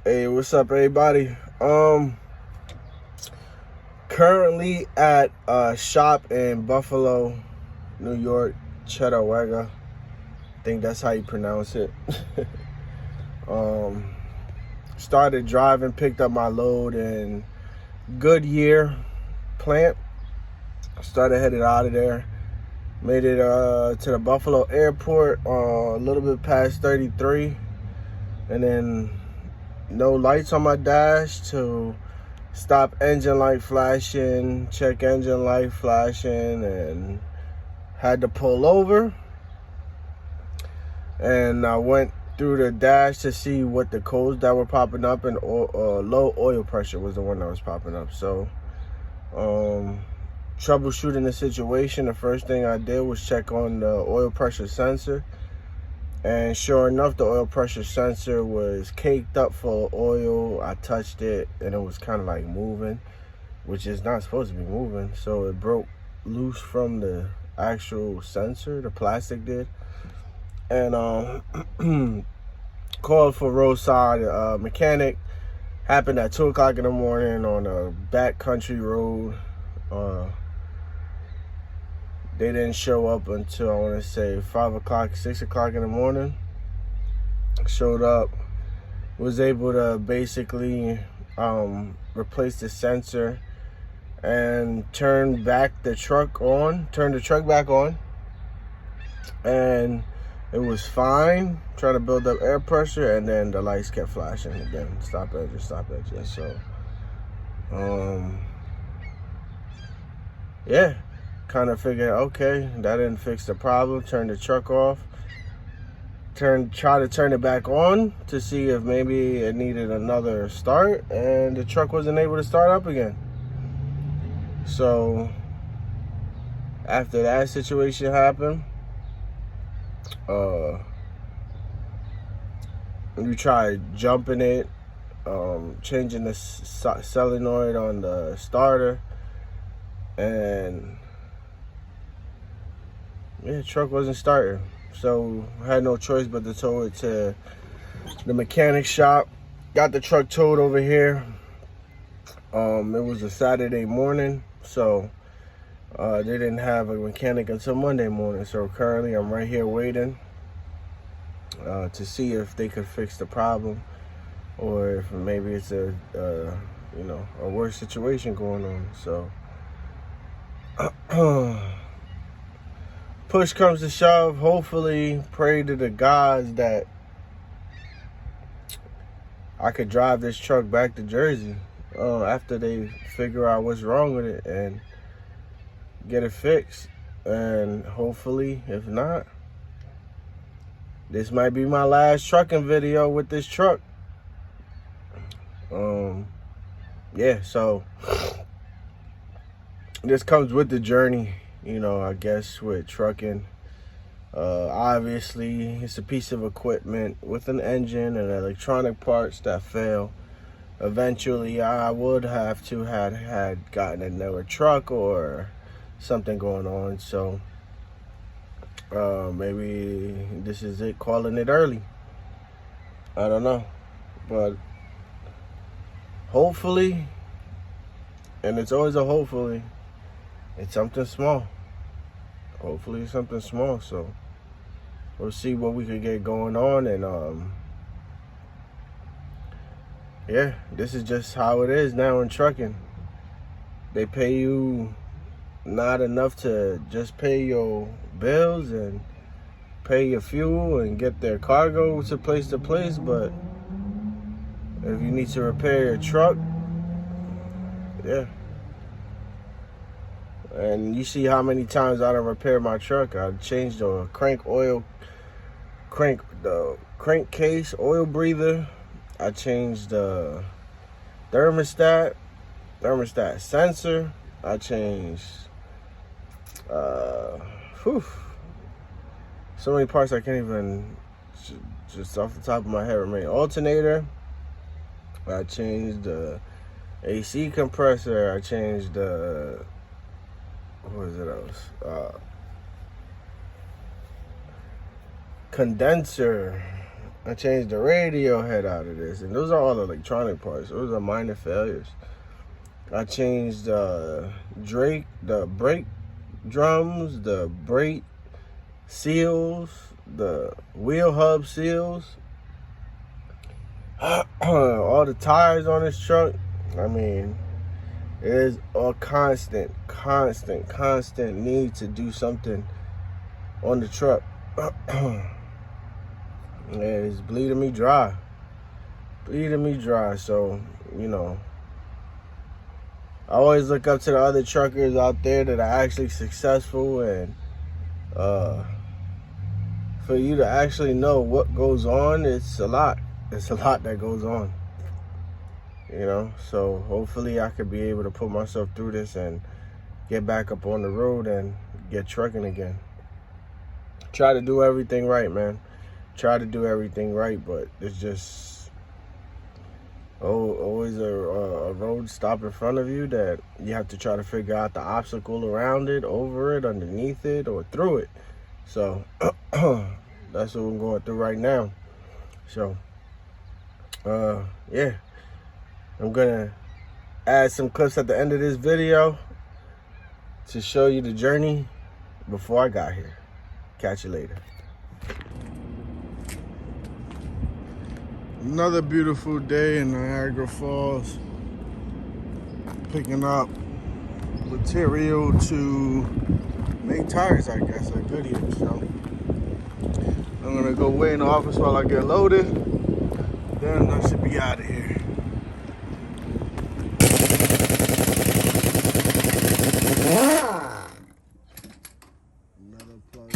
Hey, what's up, everybody? Currently at a shop in Buffalo, New York, Chettawega. I think that's how you pronounce it. um, Started driving, picked up my load in Goodyear plant. Started headed out of there. Made it to the Buffalo airport a little bit past 33, and then no lights on my dash to stop engine light flashing, check engine light flashing, and had to pull over. And I went through the dash to see what the codes that were popping up, and low oil pressure was the one that was popping up. So troubleshooting the situation, the first thing I did was check on the oil pressure sensor. And sure enough, the oil pressure sensor was caked up full of oil. I touched it and it was kind of like moving, which is not supposed to be moving. So it broke loose from the actual sensor, the plastic did. And called for roadside mechanic. Happened at 2 o'clock in the morning on a backcountry road. They didn't show up until, I want to say, 5 o'clock, 6 o'clock in the morning. Showed up, was able to basically replace the sensor and turn the truck back on. And it was fine, trying to build up air pressure, and then the lights kept flashing again. Stop engine. So, yeah. Kind of figured, okay, that didn't fix the problem. Turned the truck off. Try to turn it back on to see if maybe it needed another start, and the truck wasn't able to start up again. So after that situation happened, we tried jumping it, changing the solenoid on the starter, and yeah, the truck wasn't starting. So I had no choice but to tow it to the mechanic shop. Got the truck towed over here. It was a Saturday morning, so they didn't have a mechanic until Monday morning. So currently I'm right here waiting to see if they could fix the problem, or if maybe it's a worse situation going on. So push comes to shove, hopefully pray to the gods that I could drive this truck back to Jersey after they figure out what's wrong with it and get it fixed. And hopefully, if not, this might be my last trucking video with this truck. Yeah, so this comes with the journey, I guess, with trucking. Obviously, it's a piece of equipment with an engine and electronic parts that fail. Eventually, I would have to had gotten another truck or something going on. So maybe this is it, calling it early. I don't know, but hopefully, and it's always a hopefully, it's something small. Hopefully it's something small. So we'll see what we could get going on. And yeah, this is just how it is now in trucking. They pay you not enough to just pay your bills and pay your fuel and get their cargo to place, but if you need to repair your truck, yeah. And you see how many times I done repaired my truck. I changed the crankcase oil breather. I changed the thermostat sensor. I changed so many parts I can't even just off the top of my head remain. Alternator. I changed the AC compressor. I changed the what was it else? Condenser. I changed the radio head out of this, and those are all electronic parts. Those are minor failures. I changed the brake drums, the brake seals, the wheel hub seals, all the tires on this truck. I mean, it is a constant need to do something on the truck. It's bleeding me dry. So, you know, I always look up to the other truckers out there that are actually successful, and for you to actually know what goes on, it's a lot that goes on, you know. So hopefully I could be able to put myself through this and get back up on the road and get trucking again. Try to do everything right, man. Try to do everything right, but it's just always a road stop in front of you that you have to try to figure out the obstacle around it, over it, underneath it, or through it. So that's what we're going through right now. So yeah, I'm gonna add some clips at the end of this video to show you the journey before I got here. Catch you later. Another beautiful day in Niagara Falls. Picking up material to make tires, I guess, like Goodyear. So I'm gonna go wait in the office while I get loaded. Then I should be out of here. Another plug.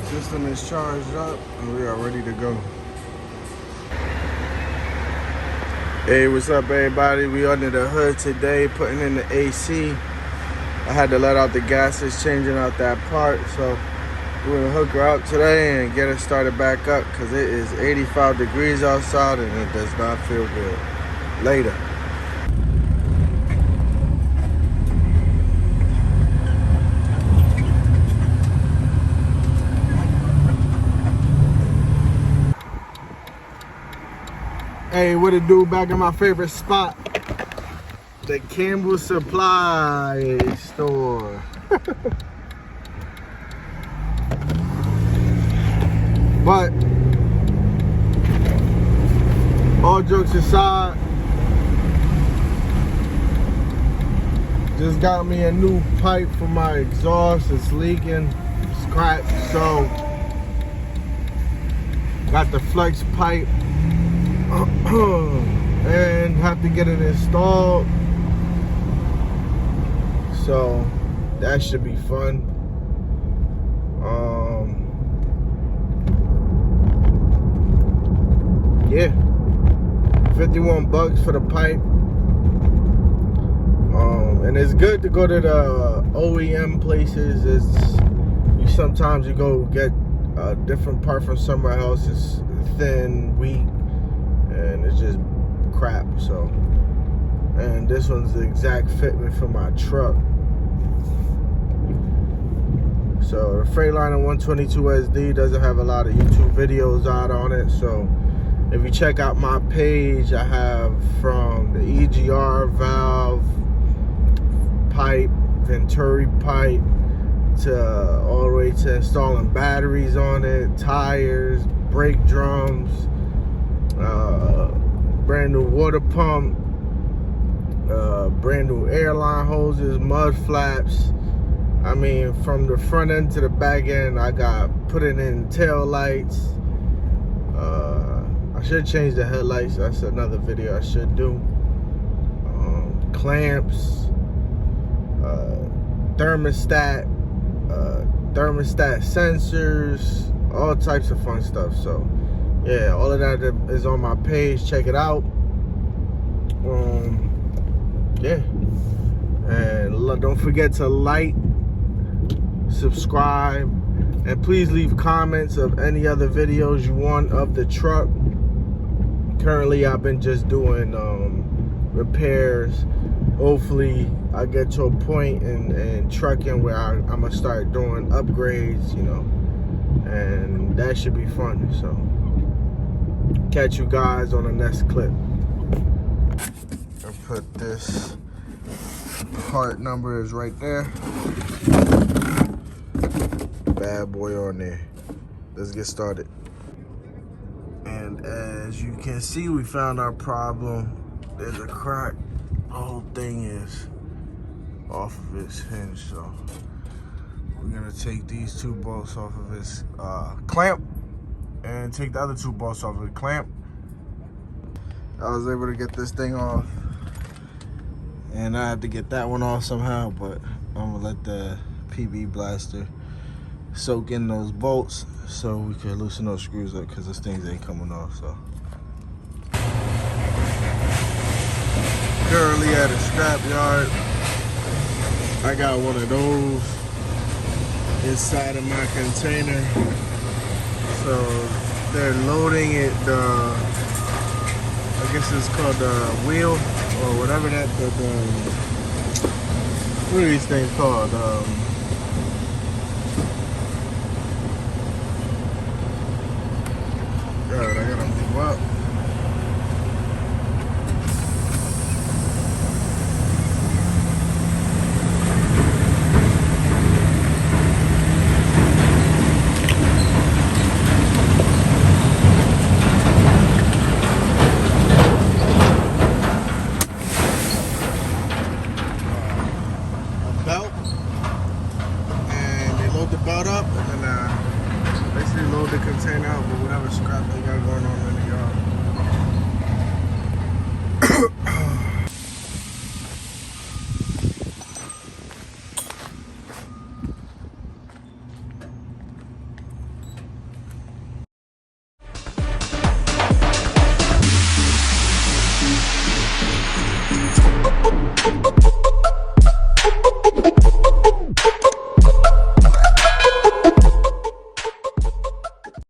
System is charged up and we are ready to go. Hey, what's up, everybody? We under the hood today, putting in the AC. I had to let out the gases, changing out that part, so we're gonna hook her up today and get her started back up because it is 85 degrees outside and it does not feel good. Later. Hey, what it do? Back in my favorite spot, the Campbell Supply Store. But all jokes aside, just got me a new pipe for my exhaust. It's leaking, it's cracked, so got the flex pipe and have to get it installed. So that should be fun. Yeah, 51 bucks for the pipe. And it's good to go to the OEM places. Sometimes you go get a different part from somewhere else. It's thin, weak, and it's just crap. So, and this one's the exact fitment for my truck. So the Freightliner 122 SD doesn't have a lot of YouTube videos out on it. So if you check out my page, I have from the EGR valve, pipe, Venturi pipe, to all the way to installing batteries on it, tires, brake drums, brand new water pump, brand new airline hoses, mud flaps. I mean, from the front end to the back end, I got putting in tail lights. I should change the headlights. That's another video I should do. Clamps, thermostat sensors, all types of fun stuff. So yeah, all of that is on my page. Check it out. Yeah, and don't forget to like, subscribe, and please leave comments of any other videos you want of the truck. Currently I've been just doing repairs. Hopefully I get to a point in trucking where I'm gonna start doing upgrades, you know, and that should be fun. So catch you guys on the next clip. I'll put this part number is right there. Bad boy on there. Let's get started. And as you can see, we found our problem. There's a crack. The whole thing is off of its hinge, so we're gonna take these two bolts off of its clamp and take the other two bolts off of the clamp. I was able to get this thing off, and I had to get that one off somehow, but I'm gonna let the PB blaster soak in those bolts so we can loosen those screws up, because those things ain't coming off. So currently at a scrap yard. I got one of those inside of my container. So they're loading it, I guess it's called the wheel or whatever that, what are these things called? God, I gotta move up. Belt, and they load the belt up, and then basically load the container up with whatever scrap they got going on in the yard.